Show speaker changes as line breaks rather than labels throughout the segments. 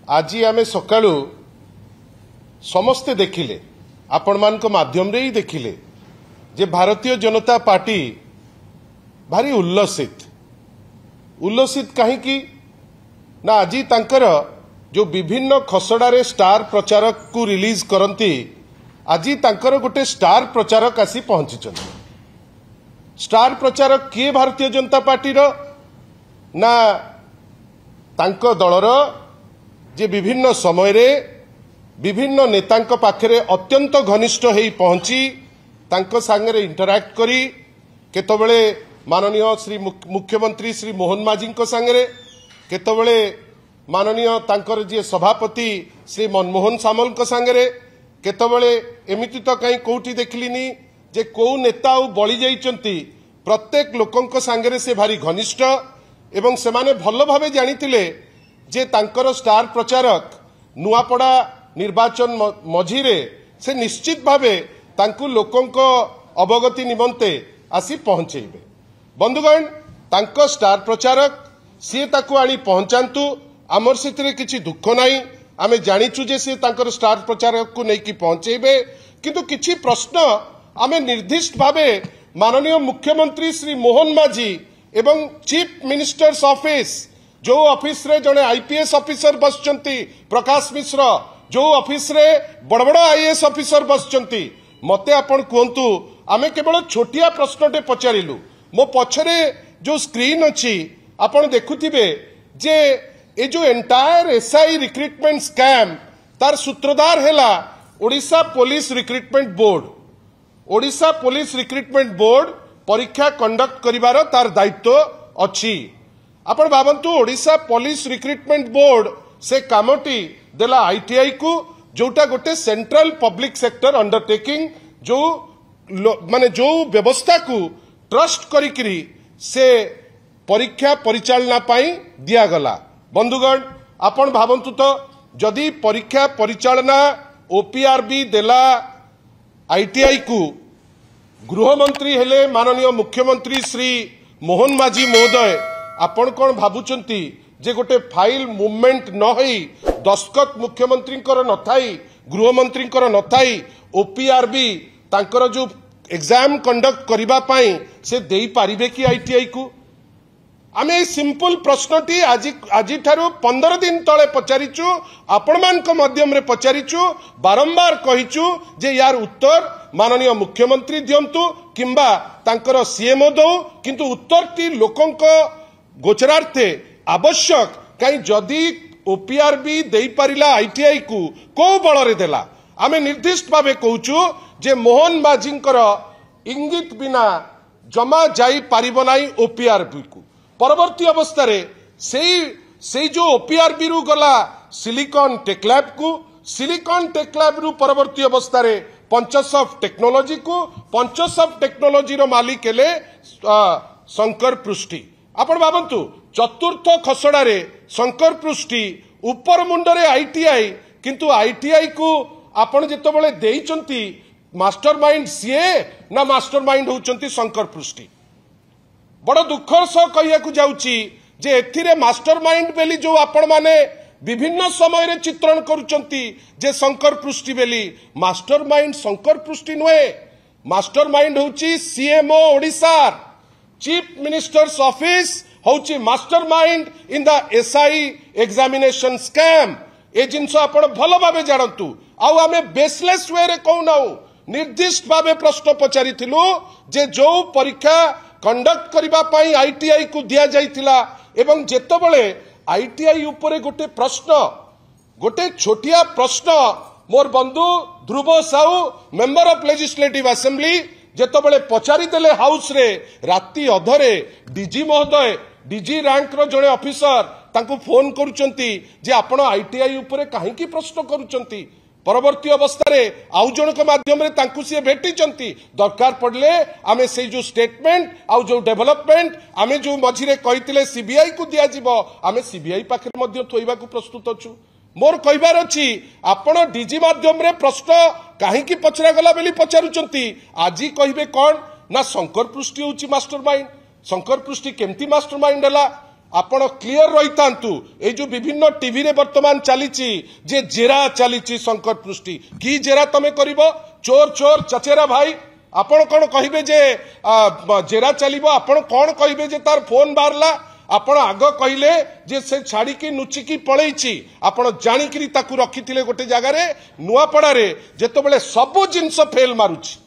आज आम सका समस्ते देखिले आपण मान माध्यम रे ही देखिले जे भारतीय जनता पार्टी भारी उल्लसित कहीं ना आज तांकर जो विभिन्न खसड़ारे स्टार प्रचारक को रिलीज करती आज तांकर गोटे स्टार प्रचारक आसी पहुंची। स्टार प्रचारक किए भारतीय जनता पार्टी रो ना तांको दलर जे विभिन्न समय रे विभिन्न नेतांक पाखरे अत्यंत घनिष्ठ होई पहुंची तांको सांगरे इंटरैक्ट करी केतबेले माननीय श्री मुख्यमंत्री श्री मोहन माझी सांगरे केतबेले माननीय तांकर जे सभापति श्री मनमोहन सामल सांगरे केतबेले एमिति तो कहीं कोठी देखलिनी जे को नेता बळी जाइचंती प्रत्येक लोकंक सांगरे से भारी घनिष्ठ एवं से माने भल भावे जानिथिले जे तांकर स्टार प्रचारक नुआपड़ा निर्वाचन मझीरे से निश्चित भावे तांकु लोकंक अवगति निमंते आसी पहुंचेबे। बंधुगण तांको स्टार प्रचारक सी ताकु आनी पहुंचांतु आमर सेतिरे किछि दुख नाही आमे जानिचु जे से तांकर स्टार प्रचारक को नेकी पहुंचेबे किंतु किछि प्रश्न आमे निर्दिष्ट भावे माननीय मुख्यमंत्री श्री मोहन माझी एवं चीफ मिनिस्टर्स ऑफिस जो ऑफिस रे जने आईपीएस ऑफिसर बसचंती प्रकाश मिश्र जो ऑफिस रे बड़ बड़ आईएएस ऑफिसर बसचंती मते आपण कहंतु आमे केवल छोटिया प्रश्नटे पचारिलु मो पछरे जो स्क्रीन अछि आपण देखुथिबे जे ए जो एंटायर एसआई रिक्रुटमेंट स्कैम तार सूत्रधार हेला Odisha police recruitment board. Odisha police recruitment board परीक्षा कंडक्ट करिवार तार दायित्व अछि। आपण भाबंतु ओडिशा पुलिस रिक्रुटमेंट बोर्ड से कामटी देला आईटीआई को जोटा गोटे सेंट्रल पब्लिक सेक्टर अंडरटेकिंग जो माने जो व्यवस्था को ट्रस्ट करिकरी से परीक्षा परिचालना पाई दिया गला। बंधुगण आपण भाबंतु तो जदि परीक्षा परिचालना ओपीआरबी देला आईटीआई को गृहमंत्री हेले माननीय मुख्यमंत्री श्री मोहन माझी महोदय आपण कौन भाबुचंती जे गोटे फाइल मूवमेंट न होई दस्खत मुख्यमंत्री न थाई गृहमंत्री न थाई ओपीआरबी तांकर जो एग्जाम कंडक्ट करिबा पाई से देई पारिबे कि आईटीआई को आमे सिंपल प्रश्नटी आज ठारू 15 दिन तले पचारिचु आपण मानक माध्यम रे पचारिचु बारंबार कहिचु जे यार उत्तर माननीय मुख्यमंत्री दियंतु किंबा तांकर सीएमओ दो किंतु उत्तरटी लोकंक गोचरार्थे आवश्यक कहीं जदि ओपीआरबी देई पारिला आईटीआई को बल रे देला आमे निर्दिष्ट भावे कहूचु जे मोहन माझींकर इंगित बिना जमा जाई पारिबो नाही ओपीआरबी को परवर्ती अवस्था रे से जो ओपीआरबी रु गला सिलिकॉन टेक्लैब को सिलिकॉन टेक्लैब रु परवर्ती अवस्था रे पंचसॉफ्ट टेक्नोलॉजी को पंचसॉफ्ट टेक्नोलॉजी रो मालिक हेले शंकर पृष्टि। आपण भाबंतु चतुर्थ खसड़ा रे शंकर पृष्टि ऊपर मुंडरे आईटीआई किंतु आईटीआई को आपण जेतबेले देइचंती मास्टरमाइंड सीए ना मास्टरमाइंड होउचंती शंकर पृष्टि। बड़ दुखर सह कहियाकु जाउची जे एथिरे मास्टरमाइंड बेली जो आपण माने विभिन्न समय रे चित्रण करूचंती जे शंकर पृष्टि बेली मास्टरमाइंड शंकर पृष्टि नुए मास्टरमाइंड होउची CMO Odisha chief minister's office होउची mastermind in the SI examination scam ए जिनस आपण भल भावे जानतु आउ आमे बेसलेस वे रे कहूनाउ निर्दिष्ट भावे प्रश्न पचारिथिलु जे जो परीक्षा कंडक्ट करिबा पाई आईटीआई को दिया जाइथिला एवं जेतबेले आईटीआई उपरे गोटे प्रश्न गोटे छोटिया प्रश्न मोर बंधु Dhruv Sahu member of legislative assembly जेतबेले पचारि देले हाउस रे राति अधरे डीजी महोदय डीजी रैंक रो जणे ऑफिसर तांको फोन करूचंती जे आपण आईटीआई उपरे काहे की प्रश्न करूचंती परवर्ती अवस्था रे आउ जनक माध्यम रे तांकु से भेटिचंती दरकार पड़ले आमे से जो स्टेटमेंट आउ जो डेवलपमेंट आमे जो मझिरे कहितिले सीबीआई को दिया जिवो आमे सीबीआई पाखरे मध्य थोइबा को प्रस्तुत अछु। मोर कहिबार अछि आपण डीजी माध्यम रे प्रश्न काहे की पचरा गला बेली पचारुचंती आजी कहिबे कोन ना शंकर पृष्टि होची मास्टरमाइंड शंकर पृष्टि केमती मास्टरमाइंड हला आपण क्लियर रही तांतु ए जो विभिन्न टीवी रे वर्तमान चली जे जेरा चली शंकर पृष्टि की जेरा तमे करिवो चोर चोर चचेरा भाई आपण कौन कहिबे जे जेरा चलिबो आपण कौन कहिबे जे तार फोन बारला आपण आग कहले जे से छाड़ी नुचिकी पलैची आपण जानिकरी ताकू रखिथिले गोटे जगह रे नुआपड़ा रे जेतबेले सबु जिंस फेल मारुची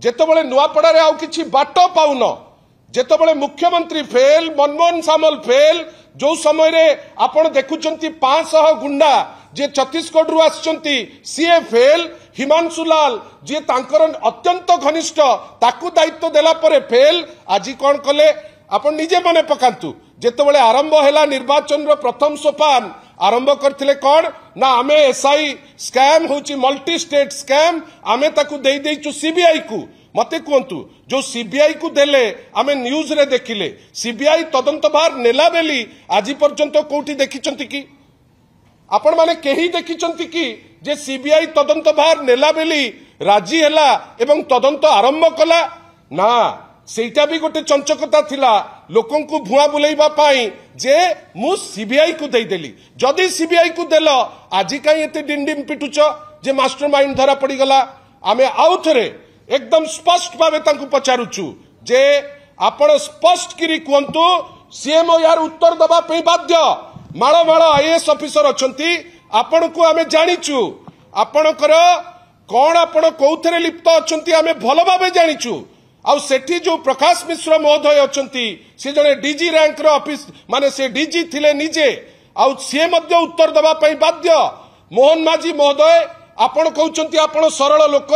जेतबेले नुआपड़ा रे आउ किछि बाट पाउन जेतबेले मुख्यमंत्री फेल मनमोहन सामल फेल जो समय रे आपण देखुचंती 500 गुंडा जे छत्तीसगढ़ रु आछंती सीए फेल हिमांशु लाल जे तांकर अत्यंत घनिष्ठ ताकू दायित्व देला परे फेल आज कौन कले आपण निजे मने पकांतु जेतबेले आरंभ हैला निर्वाचन रो प्रथम सोपान आरंभ करथिले कौन ना आमे एसआई स्कैम होची मल्टी स्टेट स्कैम आमे ताकू देई देइचु सीबीआई को मते कहतु जो सीबीआई को देले आमे न्यूज रे देखिले सीबीआई तदंत भार नेला बेली आज पर्यंत कोठी देखिचंती की आपण माने केही देखिचंती की जे सीबीआई तदंत भार नेला बेली राजी हैला एवं तदंत आरंभ कला ना सेटा भी गोटे चंचकता थिला लोकन को भुआ बुलेइबा पाई जे मु सीबीआई को देई देली जदी सीबीआई को देलो आजि काई एते डिंडिम पिटुच जे मास्टरमाइंड धरा पड़ी गला आमे आउ थरे एकदम स्पष्ट भावे तांकु पचारुचु जे आपण स्पष्ट करी कहंतु सीएमओ यार उत्तर दबा पे बाध्य माळ माळ आईएएस ऑफिसर अछंती आपण को आमे जानिचु आपणकर कोन आपण कोउथरे लिप्त अछंती आमे भलो भावे जानिचु आउ सेठी जो प्रकाश मिश्र महोदय अछंती से जने डीजी रैंक रो ऑफिस माने से डीजी थिले निजे आउ से मध्य उत्तर दबा पई बाध्य मोहन माझी महोदय आपण कहउचंती आपण सरल लोक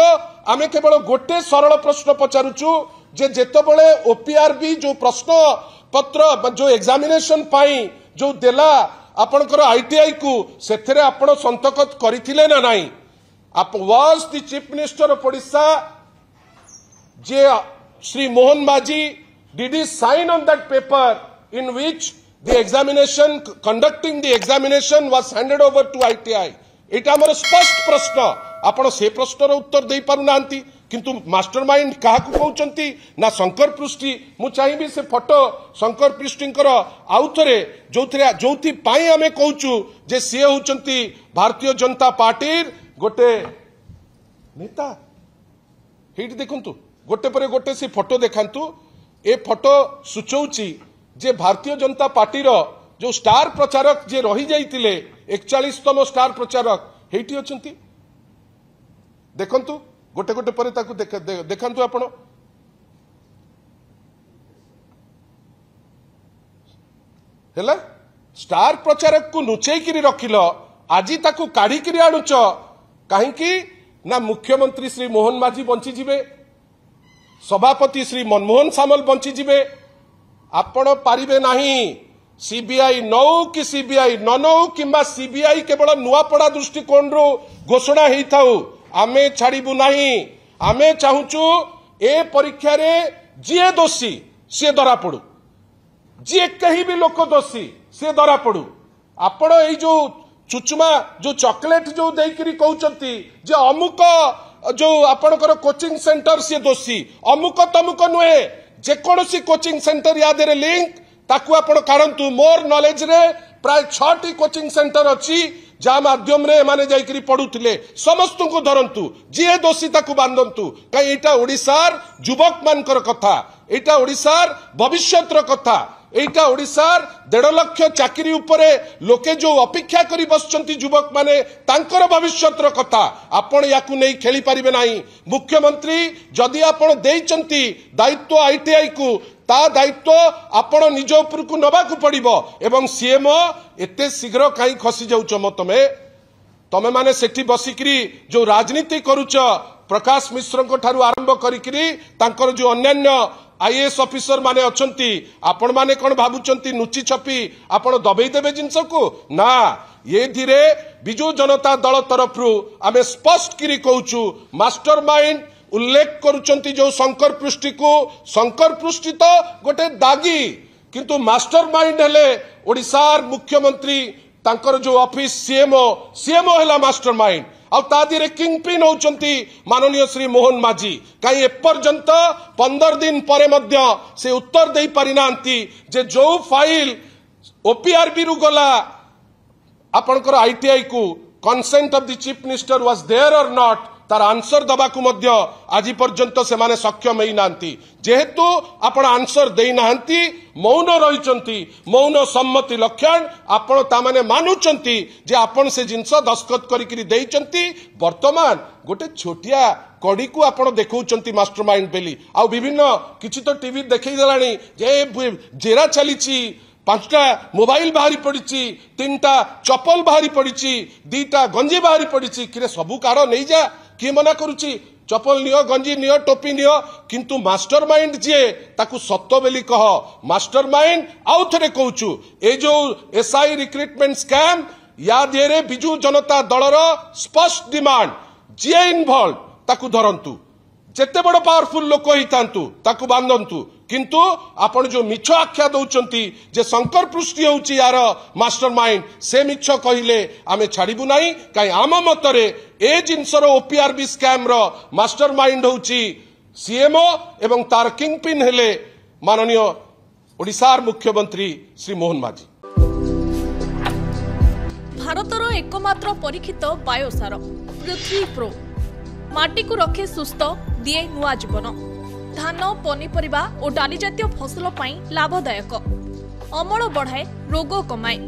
आमे केवल गोटे सरल प्रश्न पचारुचु जे जेतबेले ओपीआरबी जो प्रश्न पत्र जो एग्जामिनेशन पाई जो देला आपणकर आईटीआई को सेथरे आपण संतकत करिथिले ना नाही आप was the chief minister of Odisha जे Shri Mohan Majhi did he sign on that paper in which the examination conducting the examination was handed over to ITI एटा हमर स्पष्ट प्रश्न आपण से प्रश्नर उत्तर दे पारु नांती किंतु मास्टरमाइंड काहा को कहउचंती ना शंकर पृष्टि मु चाहिबी से फोटो शंकर पृष्टिंकर आउथरे जोथि पाई हमें कहउचु जे से होचंती भारतीय जनता पार्टी गोटे नेता हेटी देखंतु गोटे परे गोटे से फोटो देखांतु ए फोटो सूचौची जे भारतीय जनता पार्टी रो जो स्टार प्रचारक जे रही जाइतिले 41तम स्टार प्रचारक हेटी अछंती देखंतु गोटे गोटे परे ताकू देखांतु आपण हेला स्टार प्रचारक को नुचेई किरी रखिलो आजी ताकू काढी किरी आनुच काहे कि ना मुख्यमंत्री श्री मोहन माझी बंची जिवे सभापति श्री मनमोहन सामल बंची जिवे आपण पारिबे नाही सीबीआई नौ कि सीबीआई न नौ किंबा सीबीआई केवल नुआपड़ा दृष्टिकोण रो घोषणा हेई थाउ आमे छाड़िबु नाही आमे चाहुचु ए परीक्षा रे जे दोषी से धरा पड़ू जे कहीं भी लोक दोषी से धरा पड़ू आपण ए जो चुचुमा जो चॉकलेट जो देकरी कहउचंती जे अमुक जो आपणकर कोचिंग सेंटर से दोषी अमुक तमुक नुहे जेकोसी कोचिंग सेंटर या देरे लिंक ताकू आपण काढंतु मोर नॉलेज रे प्राय 6टी कोचिंग सेंटर अछि जा माध्यम रे माने जाईकरी पढुथिले समस्त को धरंतु जे दोषी ताकू बांधंतु कई एटा ओडिसार युवक मानकर कथा एटा ओडिसार भविष्यतर कथा एटा ओडिसार 1.5 लाख चाकरी उपरे लोके जो अपेक्षा करी बसचंती युवक माने तांकर भविष्यतर कथा आपण याकू नै खेली परिबे नाही मुख्यमंत्री जदि आपण देइचंती दायित्व आईटीआई को ता दायित्व आपण निज उपर को नबा को पड़िबो एवं सीएमओ एते शीघ्र काई खसी जाउछ तमे तमे माने सेठी बसिकरी जो राजनीति करूछ प्रकाश मिश्र को ठारू आरंभ करिकरी तांकर जो अन्यान्य आईएएस ऑफिसर माने अछंती आपण माने कोन भाबुचंती नुची छपी आपण दबेई देबे जिंस को ना ये धीरे बिजू जनता दल तरफरु आमे स्पष्ट करी कहउचु मास्टरमाइंड उल्लेख करुचंती जो शंकर पृष्टि को शंकर पृष्टि तो गोटे दागी किंतु मास्टरमाइंड हेले ओडिसार मुख्यमंत्री तांकर जो ऑफिस सीएमओ हेला मास्टरमाइंड आ तादिरे किंगपिन होचंती माननीय श्री मोहन माझी कहीं एपर्यंत 15 दिन परे मध्य से उत्तर दे पारिनांती जे जो फाइल ओपीआरबी रु गला आपनकर आईटीआई को consent of the chief minister was there or not तार आंसर दबाकू मध्य आज पर्यंत से माने सक्षम ही नांती जेहेतु आपण आंसर देई नांती मौन रहिचंती मौन सम्मति लक्षण आपण ता माने मानुचंती जे आपण से जिंस दस्खत करिकरी देइचंती वर्तमान गोटे छोटिया कड़ी को आपण देखौचंती मास्टरमाइंड बेली आ विभिन्न किछि तो टीवी देखै देलानी जे जेरा चलीची 5टा मोबाइल बाहरी पड़ी 3टा चप्पल बाहरी पड़ी 2टा गंजी बाहरी पड़ी कि सबू कार नहीं जा किए मना करुची चप्पल नियो गंजी नियो टोपी नियो किंतु मास्टरमाइंड जे ताकू सत्य बेली कह मास्टरमाइंड आउ थरे कहूचु ए जो एसआई रिक्रुटमेंट स्कैम या दिए बिजू जनता दलर स्पष्ट डिमांड जे इनवॉल्व ताकू धरंतु जेते बड़ पावरफुल लोक होइतांतु ताकू बांधंतु किंतु आपण जो मिछ आख्या दउचंती जे शंकर पृष्टि होउची यार मास्टरमाइंड से मिछ कहिले आमे छाड़िबु नाही काई आम मतरे ए जिनसर ओपीआरबी स्कैम रो मास्टरमाइंड होउची सीएमओ एवं तार किंगपिन हेले माननीय ओडिशार मुख्यमंत्री श्री मोहन माझी।
भारतर एकमात्र परीक्षित बायोसार पृथ्वी प्रो माटी को रखे सुस्थ दिए नुआ जीवन धान पनीपरिबा और डाली जातीय फसल पाई लाभदायक अमल बढ़ाए रोग कमाए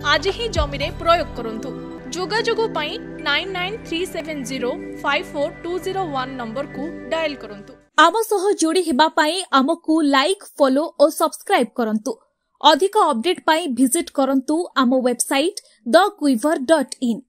आज ही जमीरे प्रयोग करंतु जोगाजोग पाई 9937054201 नंबर को डायल करंतु।
आम सह जोड़ी हेबा पाई आमकु लाइक फॉलो और सब्सक्राइब करंतु। अधिक अपडेट पाई विजिट करंतु आम वेबसाइट thequiver.in।